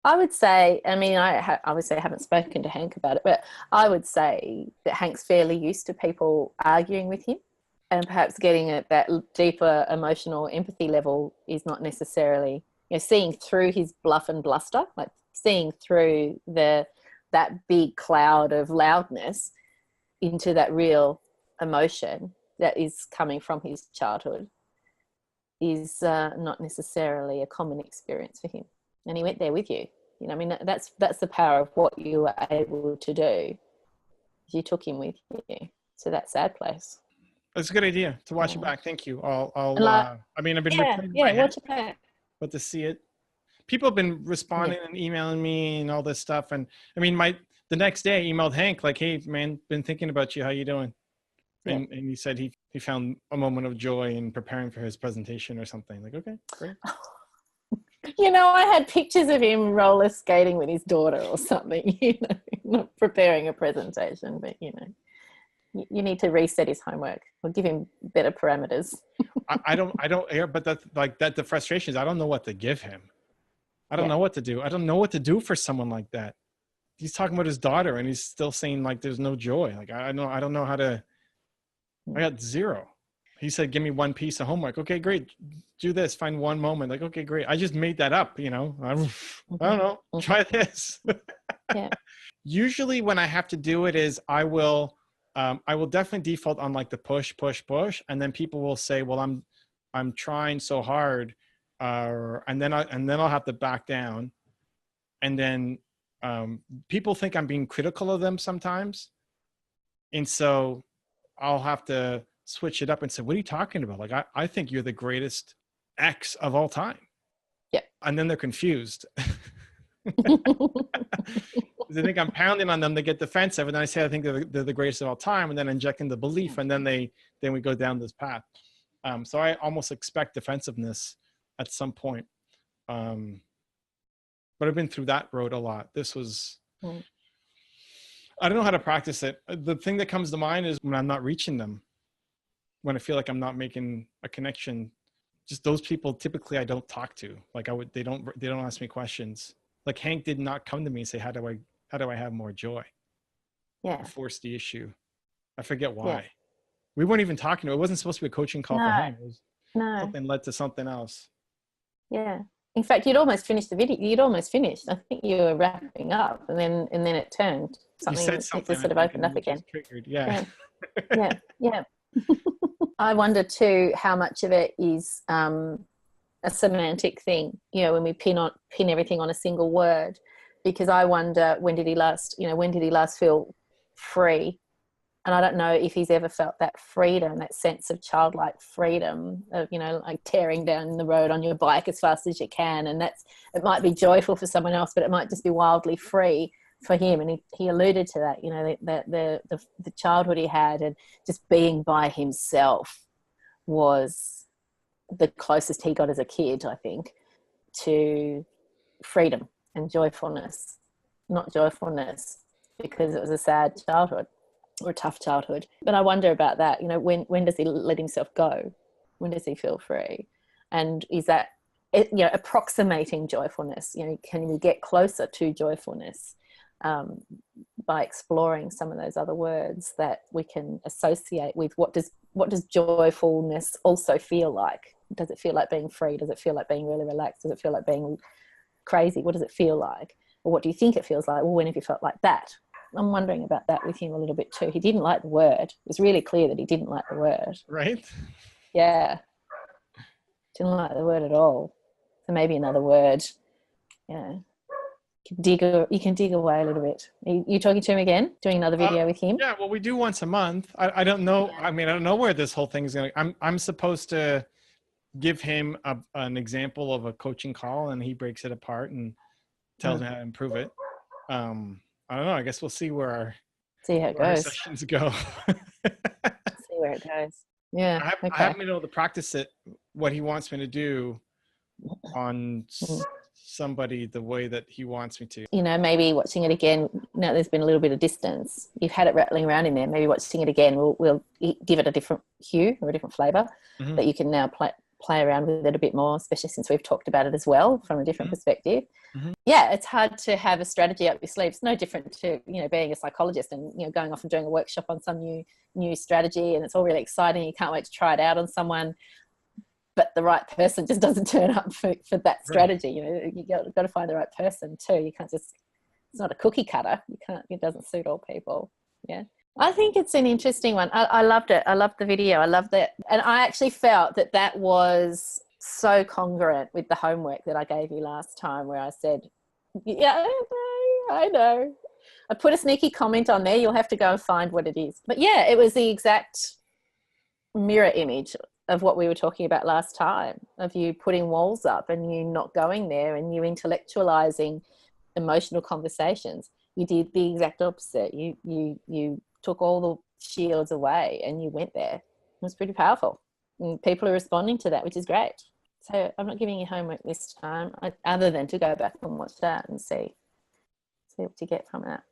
I would say, I mean, obviously I haven't spoken to Hank about it, but I would say that Hank's fairly used to people arguing with him, and perhaps getting at that deeper emotional empathy level is not necessarily, seeing through his bluff and bluster, like seeing through that big cloud of loudness into that real emotion that is coming from his childhood is not necessarily a common experience for him. And he went there with you. I mean, that's the power of what you were able to do. You took him with you to that sad place. That's a good idea to watch it back. Thank you. I've been replaying watch it back. But to see it, people have been responding and emailing me and all this stuff. And I mean, the next day I emailed Hank like, hey man, been thinking about you. How you doing? Yeah. And he said he found a moment of joy in preparing for his presentation or something. Like, okay, great. I had pictures of him roller skating with his daughter or something, not preparing a presentation, but, you need to reset his homework or give him better parameters. I don't, but that's like that. The frustration is I don't know what to give him. I don't know what to do. I don't know what to do for someone like that. He's talking about his daughter and he's still saying like, there's no joy. Like, I don't know how to, I got zero. He said, give me one piece of homework. Okay, great. Do this. Find one moment. Like, okay, great. I just made that up, I don't know. Try this. Usually when I have to do it is I will definitely default on like the push. And then people will say, well, I'm trying so hard. And then I'll have to back down. And then people think I'm being critical of them sometimes. And so I'll have to switch it up and say, what are you talking about? Like, I think you're the greatest X of all time. Yeah. And then they're confused. They think I'm pounding on them. They get defensive. And then I say, I think they're the greatest of all time. And then injecting the belief. And then we go down this path. So I almost expect defensiveness at some point. But I've been through that road a lot. This was, I don't know how to practice it. The thing that comes to mind is when I'm not reaching them, when I feel like I'm not making a connection. Just those people typically I don't talk to. Like they don't ask me questions. Like Hank did not come to me and say, how do I have more joy? Yeah. I forced the issue. I forget why. Yeah. We weren't even talking to. It wasn't supposed to be a coaching call for Hank. It was something led to something else. Yeah. In fact, you'd almost finished the video. You'd almost finished. I think you were wrapping up, and then it turned. Something you said something sort of opened up again. Triggered. Yeah. Yeah. I wonder too how much of it is a semantic thing, you know, when we pin everything on a single word, because I wonder when did he last feel free? And I don't know if he's ever felt that freedom, that sense of childlike freedom of, you know, like tearing down the road on your bike as fast as you can. And it might be joyful for someone else, but it might just be wildly free for him. And he alluded to that, you know, the childhood he had, and just being by himself was the closest he got as a kid, I think, to freedom and joyfulness. Not joyfulness because it was a sad childhood or a tough childhood. But I wonder about that, you know, when does he let himself go? When does he feel free? And is that, you know, approximating joyfulness? You know, can we get closer to joyfulness by exploring some of those other words that we can associate with what does joyfulness also feel like? Does it feel like being free? Does it feel like being really relaxed? Does it feel like being crazy? What does it feel like? Or what do you think it feels like? Well, when have you felt like that? I'm wondering about that with him a little bit too. He didn't like the word. It was really clear that he didn't like the word. Right? Yeah. Didn't like the word at all. So maybe another word. Yeah. You can dig away a little bit. Are you talking to him again? Doing another video with him? Yeah, well, we do once a month. I don't know. I mean, I don't know where this whole thing is going to. I'm supposed to give him an example of a coaching call, and he breaks it apart and tells me how to improve it. I don't know. I guess we'll see where our sessions go. See where it goes. Yeah. I haven't been able to practice it, what he wants me to do on somebody the way that he wants me to. You know, maybe watching it again, now there's been a little bit of distance. You've had it rattling around in there. Maybe watching it again will give it a different hue or a different flavour that you can now play around with it a bit more, especially since we've talked about it as well from a different perspective. Yeah, it's hard to have a strategy up your sleeve. It's no different to, you know, being a psychologist and, you know, going off and doing a workshop on some new strategy, and it's all really exciting. You can't wait to try it out on someone, but the right person just doesn't turn up for that strategy. You know, you got to find the right person too. You can't just, it's not a cookie cutter. It doesn't suit all people. Yeah. I think it's an interesting one. I loved it. I loved the video. I loved it. And I actually felt that was so congruent with the homework that I gave you last time, where I said, yeah, I know. I put a sneaky comment on there. You'll have to go and find what it is. But yeah, it was the exact mirror image of what we were talking about last time, of you putting walls up and you not going there and you intellectualizing emotional conversations. You did the exact opposite. You took all the shields away and you went there. It was pretty powerful. And people are responding to that, which is great. So I'm not giving you homework this time, other than to go back and watch that and see what you get from that.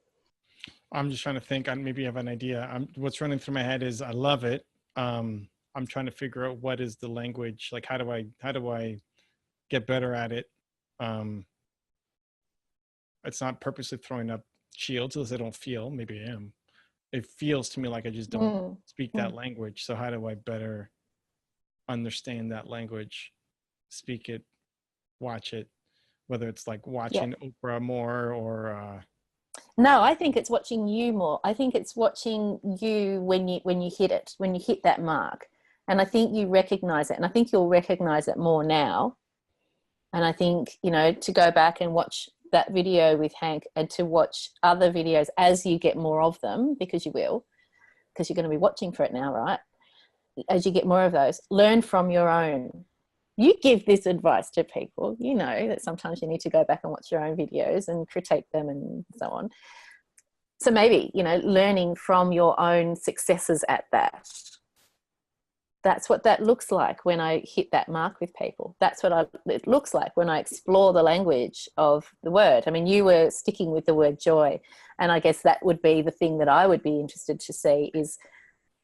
I'm just trying to think. Maybe I have an idea. What's running through my head is I love it. I'm trying to figure out what is the language. Like, how do I get better at it? It's not purposely throwing up shields as I don't feel. Maybe I am. It feels to me like I just don't speak that language. So how do I better understand that language, speak it, watch it, whether it's like watching Oprah more or No, I think it's watching you more. I think it's watching you when you hit that mark. And I think you recognize it, and I think you'll recognize it more now. And I think, you know, to go back and watch that video with Hank and to watch other videos as you get more of them, because you will, because you're going to be watching for it now, right? As you get more of those, learn from your own. You give this advice to people, you know that sometimes you need to go back and watch your own videos and critique them and so on. So maybe, you know, learning from your own successes at that. That's what that looks like when I hit that mark with people. That's what it looks like when I explore the language of the word. I mean, you were sticking with the word joy. And I guess that would be the thing that I would be interested to see is,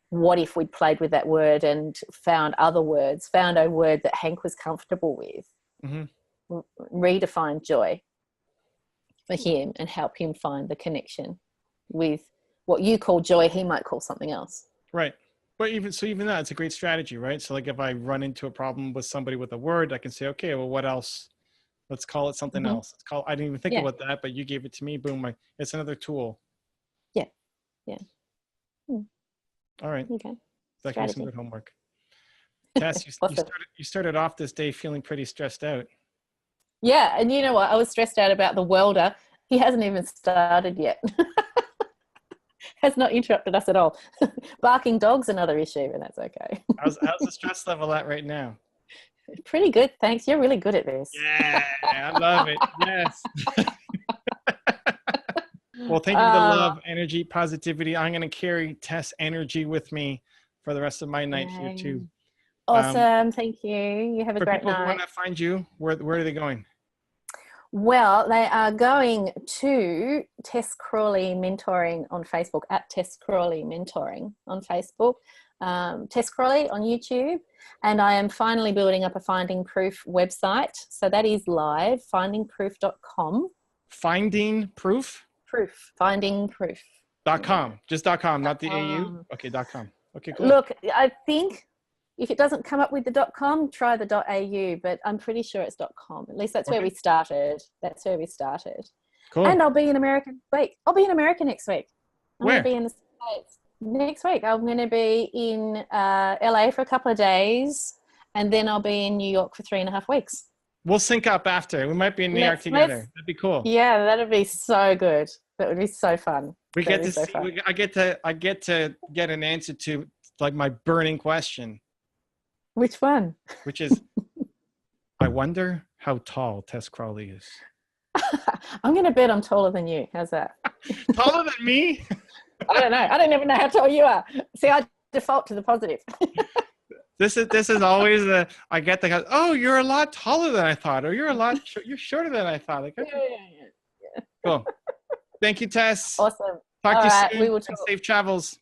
what if we'd played with that word and found other words, found a word that Hank was comfortable with, redefine joy for him and help him find the connection with what you call joy, he might call something else. Right. But even that, it's a great strategy, right? So like if I run into a problem with somebody with a word, I can say, okay, well, what else? Let's call it something else. I didn't even think about that, but you gave it to me. Boom. It's another tool. Yeah. Yeah. All right. Okay. That gives some good homework. Tess, you started off this day feeling pretty stressed out. Yeah, and you know what? I was stressed out about the welder. He hasn't even started yet. Has not interrupted us at all. Barking dog's another issue, and that's okay. How's the stress level at right now? Pretty good, thanks. You're really good at this. Yeah, I love it. Yes. Well, thank you for the love, energy, positivity. I'm going to carry Tess energy with me for the rest of my night here too. Awesome. Thank you. You have a great night. For people who want to find you, where are they going? Well, they are going to Tess Crawley Mentoring on Facebook, at Tess Crawley Mentoring on Facebook, Tess Crawley on YouTube, and I am finally building up a Finding Proof website. So that is live, findingproof.com. Finding Proof? Finding Proof. .com, just .com, not the AU? Okay, .com. Okay, cool. Look, I think if it doesn't come up with the .com, try the .au, but I'm pretty sure it's .com. At least that's where we started. That's where we started. Cool. And I'll be in America next week. I'll be in America next week. I'm Where? going to be in the States next week. I'm going to be in LA for a couple of days, and then I'll be in New York for 3.5 weeks. We'll sync up after. We might be in New York together. That'd be cool. Yeah, that'd be so good. That would be so fun. We get to see. I get to get an answer to like my burning question. Which one? Which is, I wonder how tall Tess Crawley is. I'm going to bet I'm taller than you. How's that? Taller than me? I don't know. I don't even know how tall you are. See, I default to the positive. This is always I get the, oh, you're a lot taller than I thought, or you're shorter than I thought. Like, okay. Yeah. Cool. Thank you, Tess. Awesome. Talk to you soon. We will talk. Safe travels.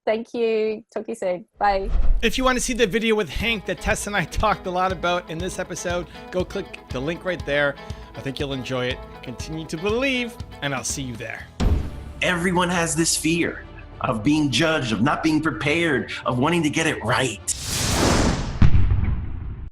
Thank you. Talk to you soon. Bye. If you want to see the video with Hank that Tess and I talked a lot about in this episode, go click the link right there. I think you'll enjoy it. Continue to believe, and I'll see you there. Everyone has this fear of being judged, of not being prepared, of wanting to get it right.